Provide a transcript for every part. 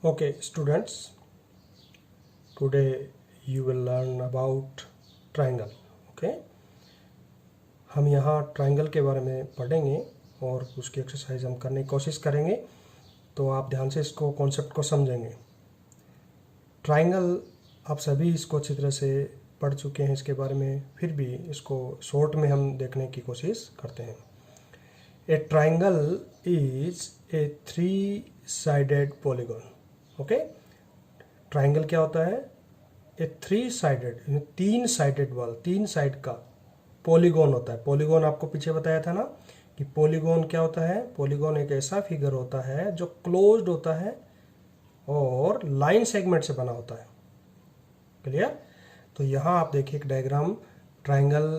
Okay, students, today you will learn about triangle. Okay, हम यहाँ triangle के बारे में पढ़ेंगे और उसकी एक्सरसाइज हम करने की कोशिश करेंगे, तो आप ध्यान से इसको कॉन्सेप्ट को समझेंगे। ट्राइंगल आप सभी इसको अच्छी तरह से पढ़ चुके हैं इसके बारे में, फिर भी इसको शॉर्ट में हम देखने की कोशिश करते हैं। ए triangle is a 3-sided polygon. Okay, triangle क्या होता है? ए 3-sided, 3-sided वाल, 3 साइड का पॉलीगॉन होता है। पॉलीगॉन आपको पीछे बताया था ना कि पॉलीगॉन क्या होता है। पॉलीगॉन एक ऐसा फिगर होता है जो क्लोज्ड होता है और लाइन सेगमेंट से बना होता है। क्लियर? तो यहाँ आप देखिए एक डायग्राम, ट्राइंगल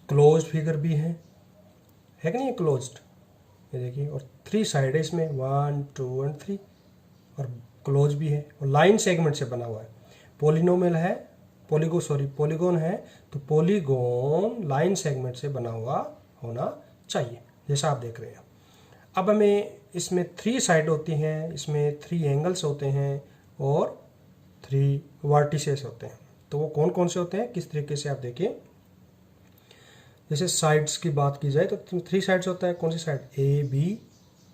क्लोज्ड फिगर भी है कि नहीं? क्लोज्ड, ये देखिए, और 3 साइड है इसमें, 1, 2 और 3, और क्लोज भी है और लाइन सेगमेंट से बना हुआ है। पॉलिनोमियल है, पॉलीगॉन है, तो पॉलीगॉन लाइन सेगमेंट से बना हुआ होना चाहिए, जैसा आप देख रहे हैं। अब हमें इसमें 3 साइड होती हैं, इसमें 3 एंगल्स होते हैं और 3 वर्टिसेस होते हैं। तो वो कौन कौन से होते हैं, किस तरीके से, आप देखिए। जैसे साइड्स की बात की जाए तो 3 साइड्स होता है। कौन सी side? A B,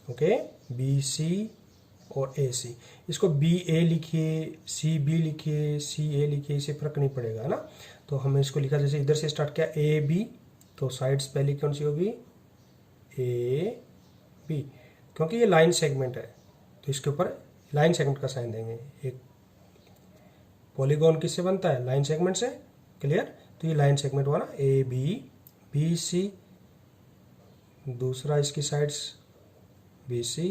okay, B C और ए सी। इसको बी ए लिखिए, सी बी लिखिए, सी ए लिखिए, इससे फर्क नहीं पड़ेगा ना। तो हमें इसको लिखा, जैसे इधर से स्टार्ट किया ए बी, तो साइड्स पहले कौन सी होगी? ए बी, क्योंकि ये लाइन सेगमेंट है तो इसके ऊपर लाइन सेगमेंट का साइन देंगे। एक पॉलीगॉन किससे बनता है? लाइन सेगमेंट से। क्लियर? तो ये लाइन सेगमेंट हुआ ना, ए बी, बी सी, दूसरा इसकी sides B C,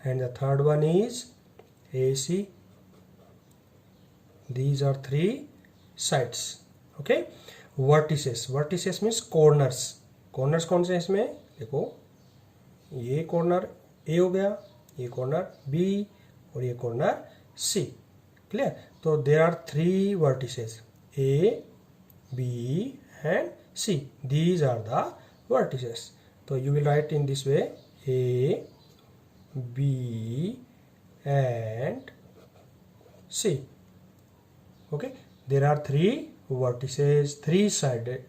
and the third one is A C. These are 3 sides. Okay, vertices, vertices means corners. Corners कौन से हैं इसमें? देखो, ये कॉर्नर ए हो गया, ये कॉर्नर बी और ये कॉर्नर सी। क्लियर? तो there are 3 vertices, A B and C. These are the vertices. So you will write in this way: A, B, and C. Okay. There are 3 vertices, 3-sided,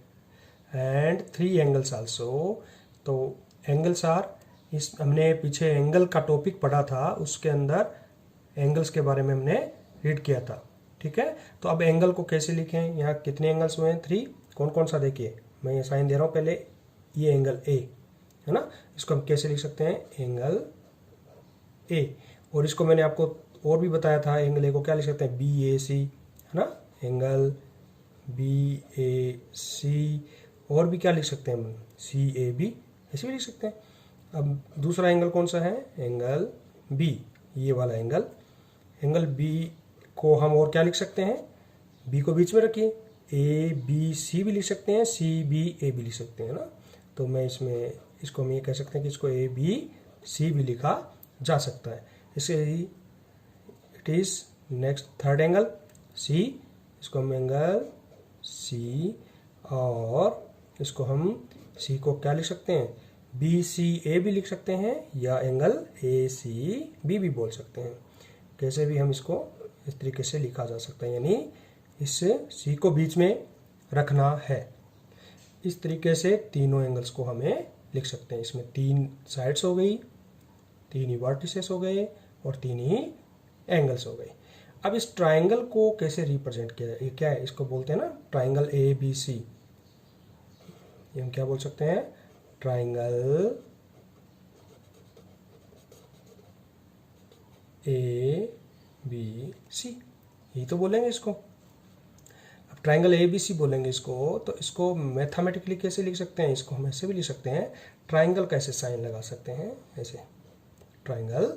and 3 angles also. तो angles are, इस हमने पीछे angle का topic पढ़ा था, उसके अंदर angles के बारे में हमने रीड किया था। ठीक है, तो अब एंगल को कैसे लिखें? यहाँ कितने एंगल्स हुए हैं? 3। कौन कौन सा? देखिए, मैं ये साइन दे रहा हूँ। पहले ये एंगल ए है ना, इसको हम कैसे लिख सकते हैं? Angle A. और इसको मैंने आपको और भी बताया था, एंगल ए को क्या लिख सकते हैं? बी ए सी, है ना, एंगल बी ए सी। और भी क्या लिख सकते हैं हम? सी ए बी, ऐसे भी लिख सकते हैं। अब दूसरा एंगल कौन सा है? एंगल बी, ये वाला एंगल। एंगल बी को हम और क्या लिख सकते हैं? बी को बीच में रखिए, ए बी सी भी लिख सकते हैं, सी बी ए भी लिख सकते हैं ना। तो मैं इसमें इसको हम ये कह सकते हैं कि इसको ए बी सी भी लिखा जा सकता है। इससे it is next third angle C, इसको हम एंगल सी, और इसको हम सी को क्या लिख सकते हैं? बी सी ए भी लिख सकते हैं, या एंगल ए सी बी भी बोल सकते हैं। कैसे भी हम इसको इस तरीके से लिखा जा सकता है, यानी इस सी को बीच में रखना है। इस तरीके से तीनों एंगल्स को हमें लिख सकते हैं। इसमें 3 साइड्स हो गई, 3 ही वर्टिसेस हो गए और 3 ही एंगल्स हो गए। अब इस ट्राइंगल को कैसे रिप्रेजेंट किया जाए? ये क्या है? इसको बोलते हैं ना ट्राइंगल ए बी सी। ये हम क्या बोल सकते हैं? ट्राइंगल ए बी सी, यही तो बोलेंगे इसको। अब ट्राइंगल ए बी सी बोलेंगे इसको, तो इसको मैथमेटिकली कैसे लिख सकते हैं? इसको हम ऐसे भी लिख सकते हैं। ट्राइंगल कैसे साइन लगा सकते हैं? ऐसे ट्राइंगल,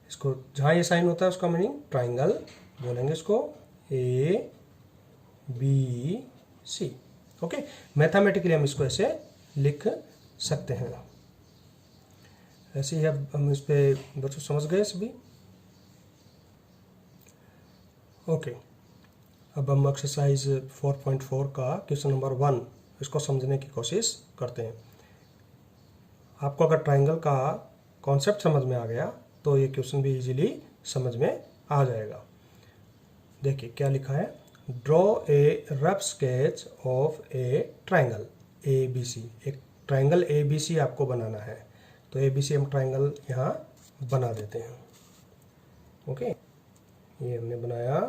इसको जहाँ ये साइन होता है उसका मीनिंग ट्राइंगल बोलेंगे इसको, A B C. Okay, mathematically हम इसको ऐसे लिख सकते हैं। ऐसे ही अब हम इस पे बच्चों समझ गए सभी? ओके, अब हम एक्सरसाइज 4.4 का क्वेश्चन नंबर 1 इसको समझने की कोशिश करते हैं। आपको अगर ट्राइंगल का कॉन्सेप्ट समझ में आ गया तो ये क्वेश्चन भी इजीली समझ में आ जाएगा। देखिए क्या लिखा है, draw a rough sketch of a triangle A B C. एक ट्राइंगल ए बी सी आपको बनाना है, तो ए बी सी हम ट्राइंगल यहाँ बना देते हैं। ओके, ये हमने बनाया।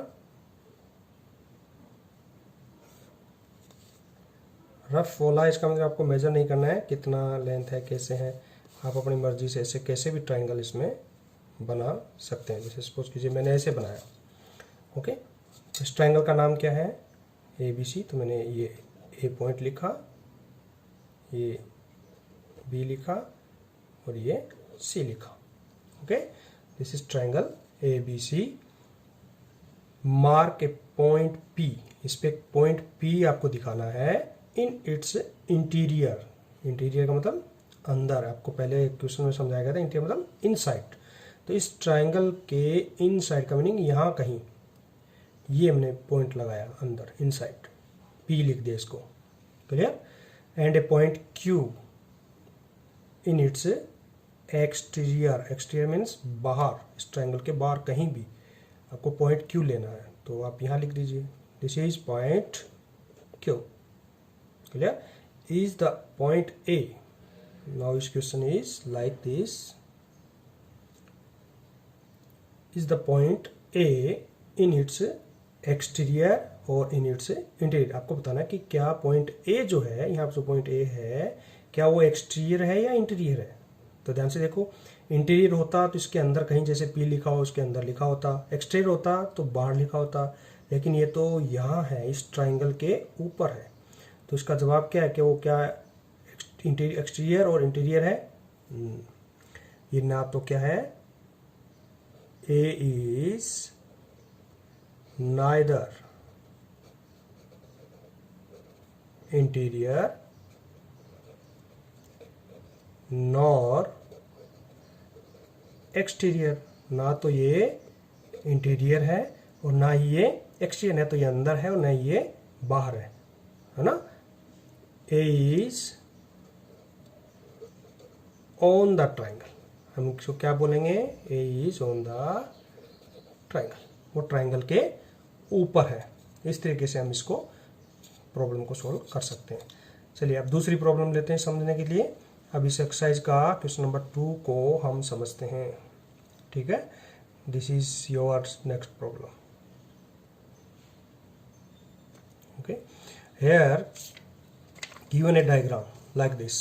रफ बोला, इसका मतलब आपको मेजर नहीं करना है कितना लेंथ है, कैसे है, आप अपनी मर्जी से ऐसे कैसे भी ट्राइंगल इसमें बना सकते हैं। जैसे सपोज कीजिए मैंने ऐसे बनाया। ओके, इस ट्राइंगल का नाम क्या है, ए बी सी। तो मैंने ये ए पॉइंट लिखा, ये बी लिखा और ये सी लिखा। Okay, this is triangle A B C. Mark a point P, इस पे पॉइंट पी आपको दिखाना है इन इट्स इंटीरियर। इंटीरियर का मतलब अंदर, आपको पहले क्वेश्चन में समझाया गया था। इंटीरियर मतलब इनसाइड। तो इस ट्राइंगल के इनसाइड का मीनिंग यहाँ कहीं, ये हमने पॉइंट लगाया अंदर इनसाइड, पी लिख दिया इसको। Clear. And A point Q in its exterior. Exterior means बाहर, इस ट्राइंगल के बाहर कहीं भी आपको पॉइंट क्यू लेना है, तो आप यहाँ लिख दीजिए this is point Q. Clear. Is the point A. Now इस question is like this, is the point A in its exterior और इन इट्स इंटीरियर। आपको बताना है कि क्या पॉइंट ए जो है, यहाँ पर जो पॉइंट ए है, क्या वो एक्सटीरियर है या इंटीरियर है। तो ध्यान से देखो, इंटीरियर होता तो इसके अंदर कहीं, जैसे पी लिखा हो उसके अंदर लिखा होता, एक्सटीरियर होता तो बाहर लिखा होता, लेकिन ये तो यहाँ है, इस ट्राइंगल के ऊपर है। तो इसका जवाब क्या है कि वो क्या एक्सटीरियर और इंटीरियर है। ये ना तो क्या है, ए is neither interior nor exterior। ना तो ये इंटीरियर है और ना ही ये एक्सटीरियर है, तो ये अंदर है और ना ही ये बाहर है ना। ए इज ऑन द ट्राइंगल, हम इसको क्या बोलेंगे, ए इज ऑन द ट्राइंगल, वो ट्राइंगल के ऊपर है। इस तरीके से हम इसको प्रॉब्लम को सॉल्व कर सकते हैं। चलिए अब दूसरी प्रॉब्लम लेते हैं समझने के लिए। अब इस एक्सरसाइज का क्वेश्चन नंबर 2 को हम समझते हैं। ठीक है, this is your next problem. Okay, here given a diagram like this.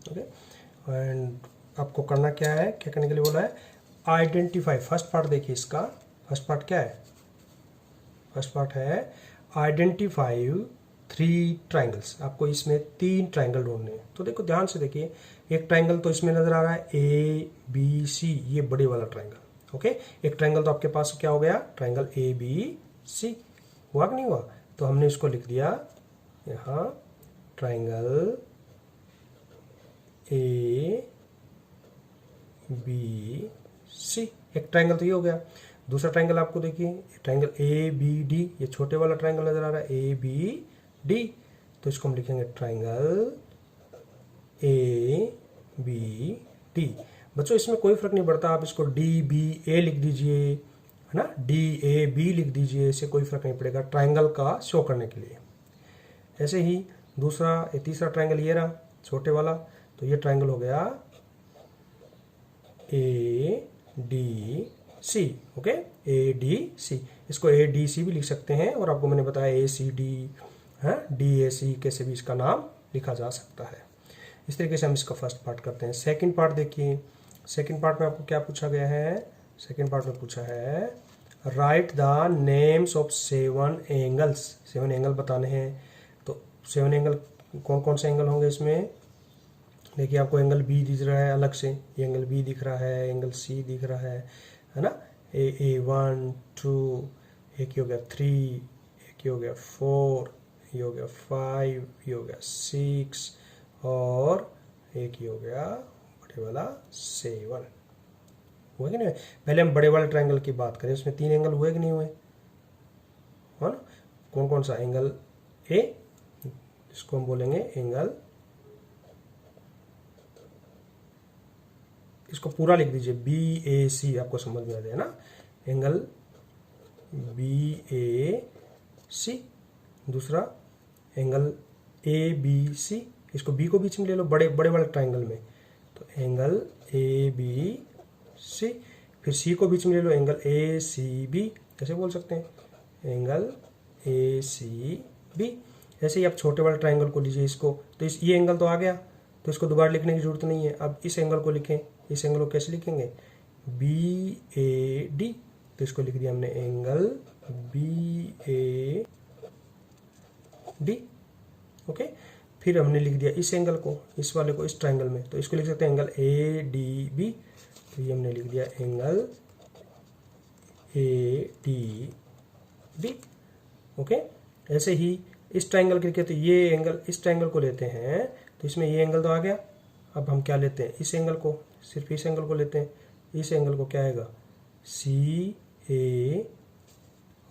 Okay, and आपको करना क्या है, क्या करने के लिए बोला है, आइडेंटिफाई। फर्स्ट पार्ट देखिए इसका, फर्स्ट पार्ट क्या है, फर्स्ट पार्ट है आइडेंटिफाई 3 ट्राइंगल्स। आपको इसमें 3 ट्राइंगल ढूंढने हैं। तो देखो ध्यान से देखिए, एक ट्राइंगल तो इसमें नजर आ रहा है ए बी सी, ये बड़े वाला ट्राइंगल। ओके, एक ट्राइंगल तो आपके पास क्या हो गया, ट्राइंगल ए बी सी। हुआ कि नहीं हुआ, तो हमने इसको लिख दिया यहाँ ट्राइंगल ए बी सी। एक ट्राइंगल तो ये हो गया। दूसरा ट्राइंगल आपको देखिए, ट्राइंगल ए बी डी, ये छोटे वाला ट्राइंगल नजर आ रहा है ए बी डी, तो इसको हम लिखेंगे ट्राइंगल ए बी डी। बच्चों इसमें कोई फर्क नहीं पड़ता, आप इसको डी बी ए लिख दीजिए, है ना, डी ए बी लिख दीजिए, इससे कोई फर्क नहीं पड़ेगा ट्राइंगल का शो करने के लिए। ऐसे ही तीसरा ट्राइंगल ये रहा छोटे वाला, तो ये ट्राइंगल हो गया A D C. Okay, A D C, इसको ए डी सी भी लिख सकते हैं, और आपको मैंने बताया ए सी डी है, डी ए सी कैसे भी इसका नाम लिखा जा सकता है। इस तरीके से हम इसका फर्स्ट पार्ट करते हैं। सेकंड पार्ट देखिए, सेकंड पार्ट में आपको क्या पूछा गया है, सेकंड पार्ट में पूछा है right the names of 7 angles. 7 angle बताने हैं, तो 7 एंगल कौन कौन से एंगल होंगे इसमें। देखिए आपको एंगल बी दिख रहा है अलग से, ये एंगल बी दिख रहा है, एंगल सी दिख रहा है ना। ए 1 2, एक ये हो गया 3, एक ये हो गया 4, ये हो गया 5, ये हो गया 6 और एक ये हो गया बड़े वाला 7। हुआ कि नहीं। पहले हम बड़े वाले ट्राइंगल की बात करें, उसमें 3 एंगल हुए कि नहीं हुए, है ना। कौन कौन सा, एंगल ए, इसको हम बोलेंगे एंगल, इसको पूरा लिख दीजिए, BAC, आपको समझ में आ जाए ना, एंगल BAC। दूसरा एंगल ABC, इसको B को बीच में ले लो, बड़े बड़े वाले ट्राइंगल में, तो एंगल ABC। फिर C को बीच में ले लो, एंगल ACB, ऐसे बोल सकते हैं, एंगल ACB। ऐसे ही आप छोटे वाले ट्राइंगल को लीजिए इसको, तो ये एंगल तो आ गया, तो इसको दोबारा लिखने की जरूरत नहीं है। अब इस एंगल को लिखें, इस एंगल को कैसे लिखेंगे, BAD, तो इसको लिख दिया हमने एंगल BAD, ओके। फिर हमने लिख दिया इस एंगल को, इस वाले को, इस ट्राइंगल में, तो इसको लिख सकते हैं एंगल ADB, तो ये हमने लिख दिया एंगल ADB, ओके। ऐसे ही इस ट्राइंगल के लिए, तो ये एंगल, इस ट्राइंगल को लेते हैं, तो इसमें ये एंगल तो आ गया। अब हम क्या लेते हैं, इस एंगल को, सिर्फ इस एंगल को लेते हैं। इस एंगल को क्या आएगा, CA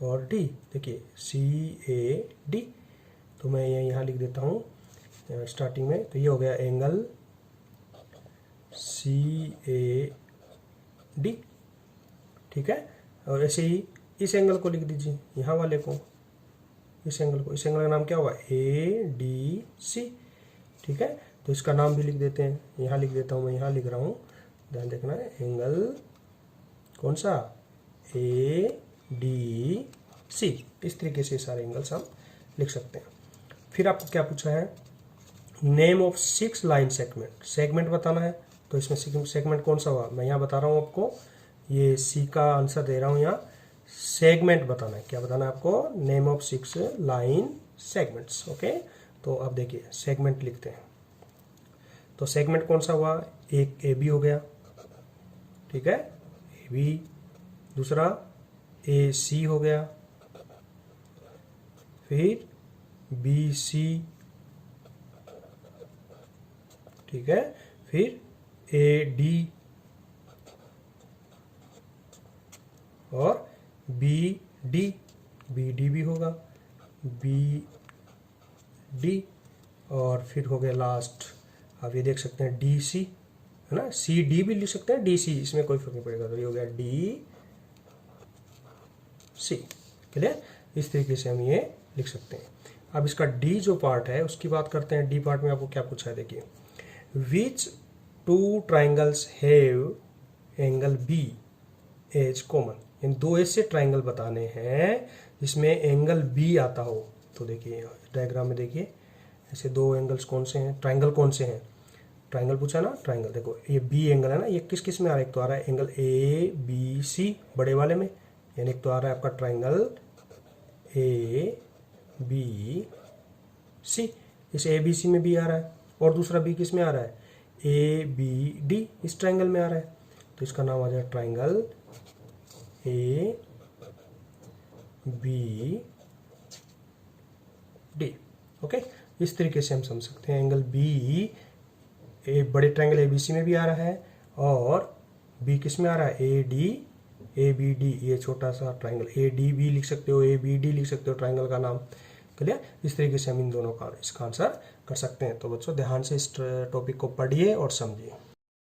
और D, देखिए CAD, तो मैं यहाँ लिख देता हूँ स्टार्टिंग में, तो ये हो गया एंगल CAD, ठीक है। और ऐसे ही इस एंगल को लिख दीजिए, यहाँ वाले को, इस एंगल को, इस एंगल का नाम क्या होगा, ADC, ठीक है। तो इसका नाम भी लिख देते हैं, यहाँ लिख देता हूँ, मैं यहाँ लिख रहा हूँ, ध्यान देखना है, एंगल कौन सा, ADC। इस तरीके से सारे एंगल्स हम लिख सकते हैं। फिर आपको क्या पूछा है, name of 6 line segment, segment बताना है। तो इसमें सेगमेंट कौन सा हुआ, मैं यहाँ बता रहा हूँ आपको, ये C का आंसर दे रहा हूँ यहाँ, सेगमेंट बताना है। क्या बताना है आपको, name of 6 line segments, okay. तो अब देखिए सेगमेंट लिखते हैं, तो सेगमेंट कौन सा हुआ, एक AB हो गया, ठीक है, AB। दूसरा AC हो गया, फिर BC, ठीक है, फिर AD और BD, BD भी होगा, BD, और फिर हो गया लास्ट, आप ये देख सकते हैं DC, है ना, CD भी लिख सकते हैं, DC, इसमें कोई फर्क नहीं पड़ेगा। तो ये हो गया DC, क्लियर। इस तरीके से हम ये लिख सकते हैं। अब इसका D जो पार्ट है उसकी बात करते हैं। D पार्ट में आपको क्या पूछा है, देखिए, which 2 triangles have angle B as common, इन 2 ऐसे ट्राइंगल बताने हैं जिसमें एंगल B आता हो। तो देखिए डायग्राम में देखिए, ऐसे 2 एंगल्स कौन से हैं, ट्राइंगल कौन से हैं, ट्राइंगल पूछा ना, ट्राइंगल देखो, ये B एंगल है ना, ये किस किस में आ रहा है, एक तो आ रहा है एंगल ABC बड़े वाले में, यानी एक तो आ रहा है आपका ट्राइंगल ABC, इस ABC में भी आ रहा है, और दूसरा B किस में आ रहा है, ABD, इस ट्राइंगल में आ रहा है, तो इसका नाम आ जाएगा ट्राइंगल ABD, ओके। इस तरीके से हम समझ सकते हैं एंगल B बड़े ट्राइंगल ABC में भी आ रहा है, और B किस में आ रहा है, ABD, ये छोटा सा ट्राइंगल ADB लिख सकते हो, ABD लिख सकते हो, ट्राइंगल का नाम, क्लियर। इस तरीके से हम इन दोनों का इसका आंसर कर सकते हैं। तो बच्चों ध्यान से इस टॉपिक को पढ़िए और समझिए।